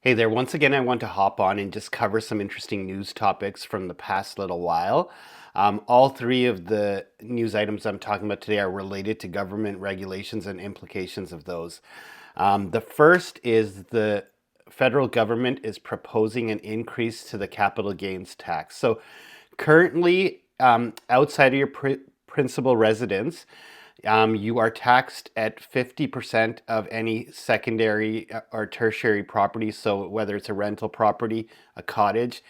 Hey there, once again, I want to hop on and just cover some interesting news topics from the past little while. All three of the news items I'm talking about today are related to government regulations and implications of those. The first is the federal government is proposing an increase to the capital gains tax. So currently, outside of your principal residence, you are taxed at 50% of any secondary or tertiary property. So whether it's a rental property, a cottage,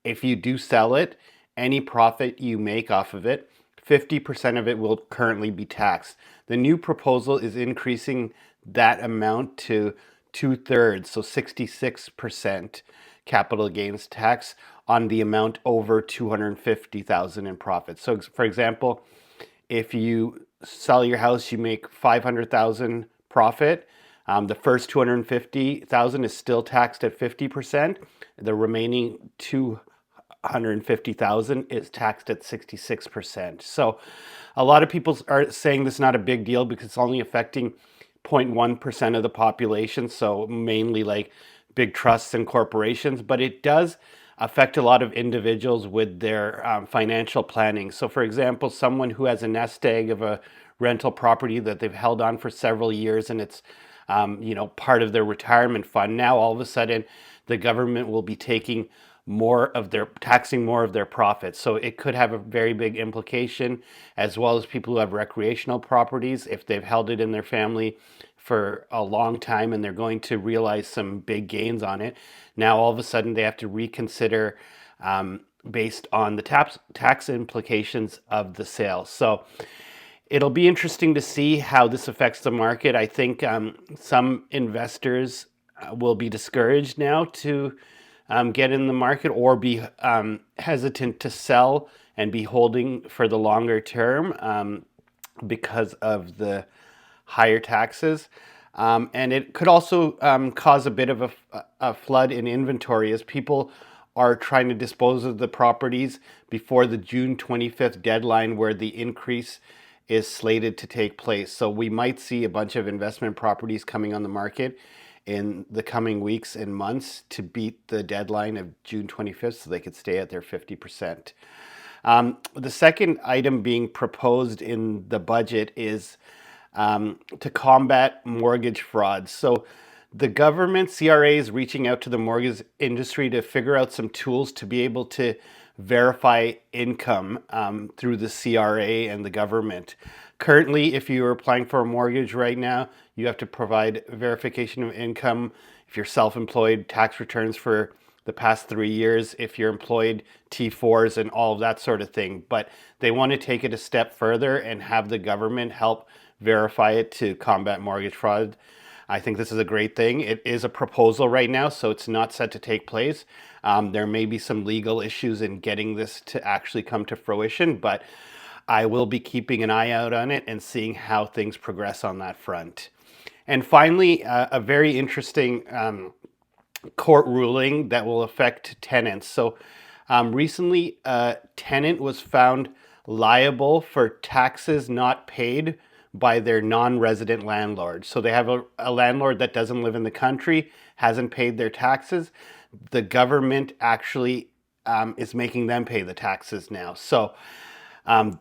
if you do sell it, any profit you make off of it, 50% of it will currently be taxed. The new proposal is increasing that amount to two-thirds, so 66% capital gains tax on the amount over 250,000 in profit. So for example, if you sell your house, you make 500,000 profit. The first 250,000 is still taxed at 50%. The remaining 250,000 is taxed at 66%. So a lot of people are saying this is not a big deal because it's only affecting 0.1% of the population. So mainly like big trusts and corporations, but it does affect a lot of individuals with their financial planning. So for example, someone who has a nest egg of a rental property that they've held on for several years and it's part of their retirement fund. Now all of a sudden the government will be taxing more of their profits. So it could have a very big implication, as well as people who have recreational properties. If they've held it in their family for a long time and they're going to realize some big gains on it, now all of a sudden they have to reconsider based on the tax implications of the sale. So it'll be interesting to see how this affects the market. I think some investors will be discouraged now to get in the market or be hesitant to sell and be holding for the longer term because of the higher taxes. And it could also cause a bit of a flood in inventory as people are trying to dispose of the properties before the June 25th deadline where the increase is slated to take place. So we might see a bunch of investment properties coming on the market in the coming weeks and months to beat the deadline of June 25th so they could stay at their 50%. The second item being proposed in the budget is to combat mortgage fraud. So the government, CRA, is reaching out to the mortgage industry to figure out some tools to be able to verify income through the CRA and the government. Currently, if you are applying for a mortgage right now, you have to provide verification of income. If you're self-employed, tax returns for the past 3 years, if you're employed, T4s and all of that sort of thing. But they want to take it a step further and have the government help verify it to combat mortgage fraud. I think this is a great thing. It is a proposal right now, so it's not set to take place. There may be some legal issues in getting this to actually come to fruition, but I will be keeping an eye out on it and seeing how things progress on that front. And finally, a very interesting court ruling that will affect tenants. So recently, Tenant was found liable for taxes not paid by their non-resident landlord. So they have a landlord that doesn't live in the country, hasn't paid their taxes. The government actually is making them pay the taxes now. So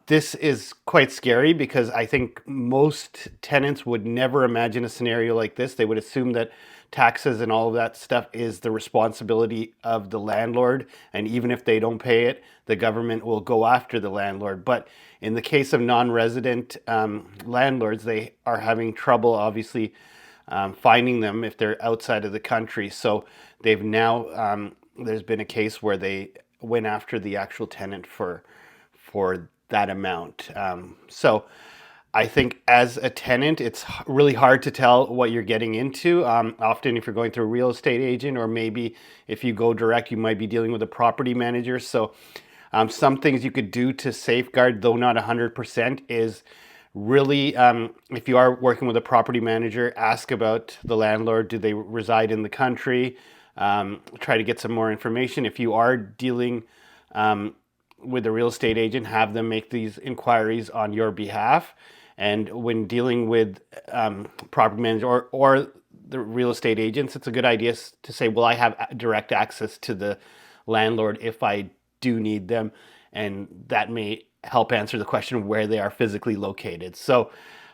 this is quite scary because I think most tenants would never imagine a scenario like this. They would assume that taxes and all of that stuff is the responsibility of the landlord. And even if they don't pay it, the government will go after the landlord. But in the case of non-resident landlords, they are having trouble, obviously, finding them if they're outside of the country. So they've now, there's been a case where they went after the actual tenant for that amount. So I think as a tenant, it's really hard to tell what you're getting into. Often if you're going through a real estate agent, or maybe if you go direct, you might be dealing with a property manager. So some things you could do to safeguard, though not 100%, is really, if you are working with a property manager, ask about the landlord. Do they reside in the country? Try to get some more information. If you are dealing with a real estate agent, have them make these inquiries on your behalf. And when dealing with property manager or the real estate agents, it's a good idea to say, well, I have direct access to the landlord if I do need them. And that may help answer the question of where they are physically located. So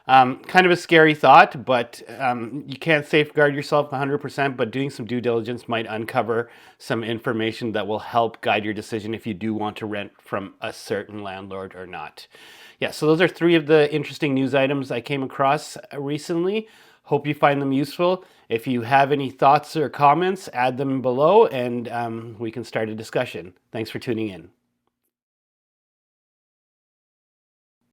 kind of a scary thought, but you can't safeguard yourself 100%, but doing some due diligence might uncover some information that will help guide your decision if you do want to rent from a certain landlord or not. Yeah, so those are three of the interesting news items I came across recently. Hope you find them useful. If you have any thoughts or comments, add them below and we can start a discussion. Thanks for tuning in.